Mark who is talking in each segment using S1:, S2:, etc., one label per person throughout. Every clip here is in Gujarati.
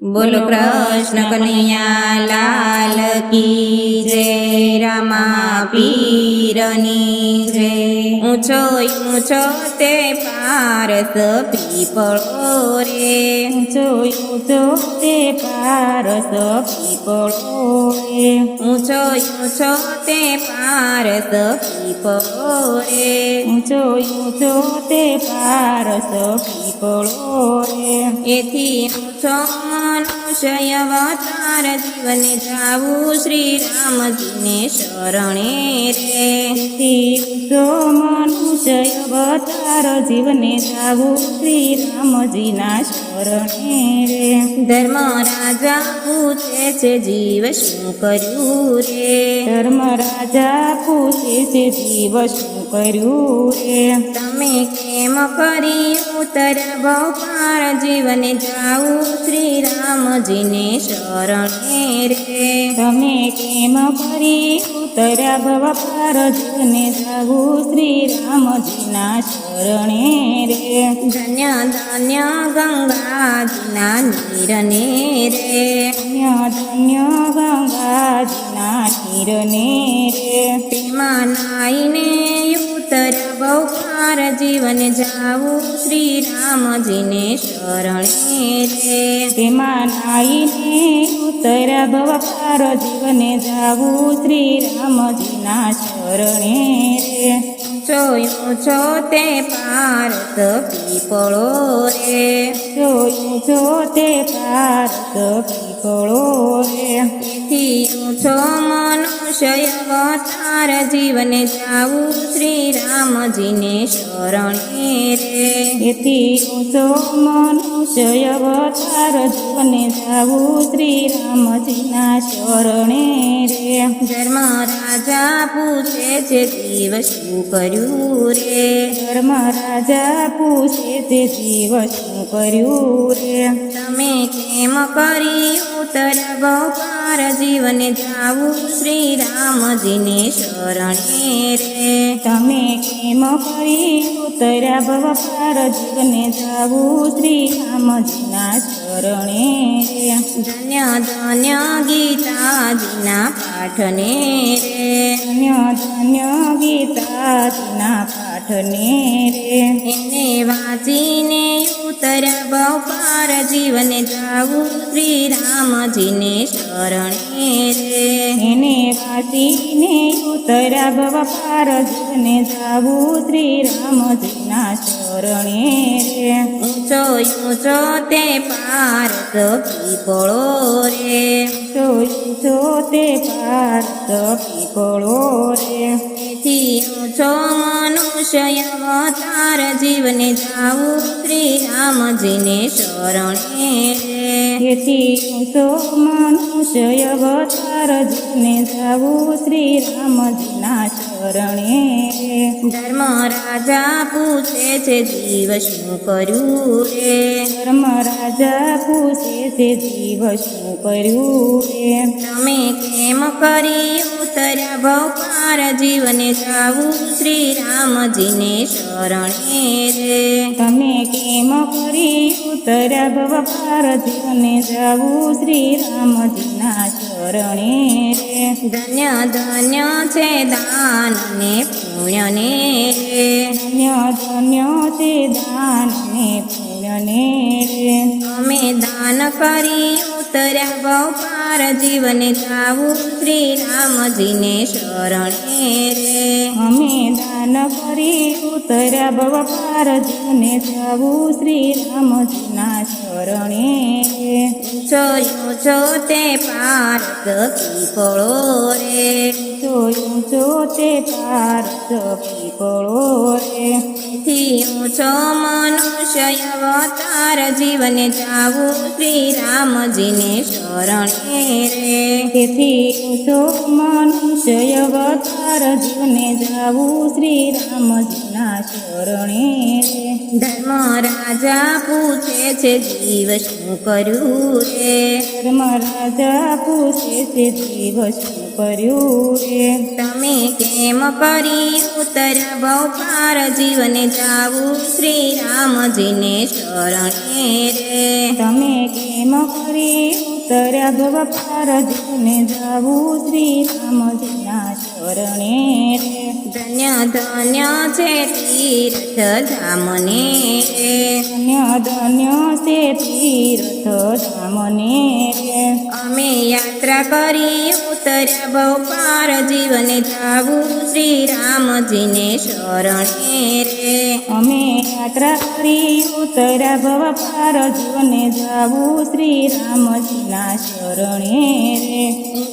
S1: બોલો કૃષ્ણ કનૈયા લાલ કી જય, રામા પીરની જય। ઊંચો ઊંચો તે પારસ પીપળો રે,
S2: ઊંચો ઊંચો તે પારસ પીપળો રે,
S1: ઊંચો ઊંચો તે પારસ પીપળો રે।
S2: ઊંચો ઊંચો તે પારસ પીપળો રે,
S1: એથી ઊંચો મનુષ્ય અવતાર જીવને જાવું શ્રી રામજીને શરણે રે।
S2: તેથી ઊંચો મનુષ્ય અવતાર જીવને જાવું શ્રી રામજીના શરણે રે।
S1: ધર્મ રાજા પૂછે છે જીવ શું કર્યું રે,
S2: ધર્મ રાજા પૂછે છે જીવ શું કર્યું રે,
S1: તમે કેમ કરી ઉતર્યા ભવ પાર જીવને જાવું શ્રી રામજીને શરણે રે।
S2: તમે કેમ કરી ઉતર્યા ભવ પાર જીવને જાવું શ્રી રામજીના શરણે રે।
S1: ધન્ય ધન્ય ગંગાજીના નીરને રે,
S2: ધન્ય ધન્ય ગંગાજીના નીરને રે,
S1: તેમાં નાઈને ઉતર્યા ભવ પાર જીવને જાવું શ્રી રામજીને શરણે રે।
S2: તેમાં નાઈને ઉતર્યા ભવ પાર જીવને જાવું શ્રી રામજીના શરણે રે।
S1: ઊંચો ઊંચો તે પારસ પીપળો રે,
S2: ઊંચો ઊંચો તે પારસ પીપળો રે,
S1: એથી ઊંચો મનુષ્ય અવતાર જીવને જાવું શ્રી રામજીને શરણે રે।
S2: એથી ઊંચો મનુષ્ય અવતાર જીવને જાવું શ્રી રામજીના શરણે રે।
S1: ધર્મ રાજા પૂછે છે જીવ શું કર્યું રે,
S2: ધર્મ રાજા પૂછે તે જીવ શું કર્યું રે,
S1: તમે કેમ કરી ઉતર્યા ભવ પાર જીવને જાવું શ્રી રામજીને શરણે રે।
S2: તમે કેમ કરી ઉતર્યા ભવ પાર જીવને જાવું શ્રી રામજીના શરણે રે।
S1: ધન્ય ધન્ય ગીતાજીના પાઠને રે,
S2: ધન્ય ધન્ય ગીતાજીના પાઠને રે,
S1: એને વાંચીને ઉતર્યા ભવ પાર જીવને જાવું શ્રી રામજીને શરણે રે।
S2: એને વાંચીને ઉતર્યા ભવ પાર જીવને જાવું શ્રી રામજીના શરણે રે।
S1: ઊંચો ઊંચો તે પારસ પીપળો રે,
S2: ઊંચો ઊંચો તે પારસ પીપળો રે,
S1: એથી ઊંચો મનુષ્ય અવતાર જીવને જાવું શ્રી રામજીને શરણે રે।
S2: તેથી ઊંચો મનુષ્ય અવતાર જીવને જાવું શ્રી રામજીના શરણે રે।
S1: ધર્મ રાજા પૂછે છે જીવ શું કર્યું રે,
S2: ધર્મ રાજા પૂછે છે જીવ શું કર્યું રે,
S1: તમે કેમ કરી ઉતર્યા ભવ પાર જીવને જાવું શ્રી રામજીને શરણે રે।
S2: તમે કેમ કરી ઉતર્યા ભવ પાર જીવને જાવું શ્રી રામજીના શરણે રે।
S1: ધન્ય ધન્ય છે દાન ને પુણ્યને રે,
S2: ધન્ય ધન્ય તે દાન ને પુણ્યને રે,
S1: અમે દાન કરી ઉતર્યા ભવ પાર જીવને જાવું શ્રી રામજીને શરણે રે।
S2: અમે દાન કરી ઉતર્યા ભવ પાર જીવને જાવું શ્રી રામજીના શરણે રે।
S1: ઊંચો ઊંચો તે પારસ પીપળો રે,
S2: ઊંચો ઊંચો તે પારસ પીપળો રે,
S1: એથી ઊંચો મનુષ્ય અવતાર જીવને જાવું શ્રી રામજીને શરણે રે।
S2: તેથી ઊંચો મનુષ્ય અવતાર જીવને જાવું શ્રી રામજીના શરણે રે।
S1: ધર્મ રાજા પૂછે છે જીવ શું કર્યું રે,
S2: ધર્મ રાજા પૂછે છે જીવ શું કર્યું રે
S1: તમે કેમ કરી ઉતર્યા બહુ પાર જીવને જાવું શ્રી રામજીને શરણે રે
S2: તમે કેમ કરી ઉતર્યા ભવ પાર જીવને જાવું શ્રી રામજીના શરણે રે
S1: ધન્ય ધન્ય છે તીર્થ ધામને રે
S2: ધન્ય ધન્ય છે તીર્થ ધામને રે
S1: અમે યાત્રા કરી ઉતર્યા બહુ પાર જીવને જાવું શ્રી રામજીને શરણે રે
S2: અમે યાત્રા કરી ઉતર્યા ભવ પાર જીવને જાવું શ્રી રામજીના શરણે રે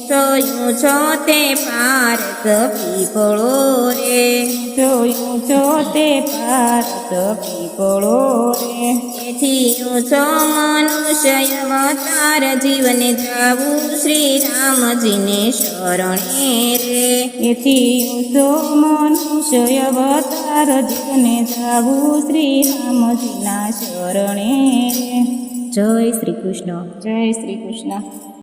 S1: ઊંચો ઊંચો તે પારસ પીપળો રે
S2: જોયું છો તે પારસ પીપળો રે
S1: તેથી ઊંચો મનુષ્ય અવતાર જીવને જાવું શ્રી રામજીને શરણે રે
S2: એથી ઊંચો મનુષ્ય અવતાર જીવને જાવું શ્રી રામજીના શરણે રે
S1: જય શ્રી કૃષ્ણ.
S2: જય શ્રી કૃષ્ણ.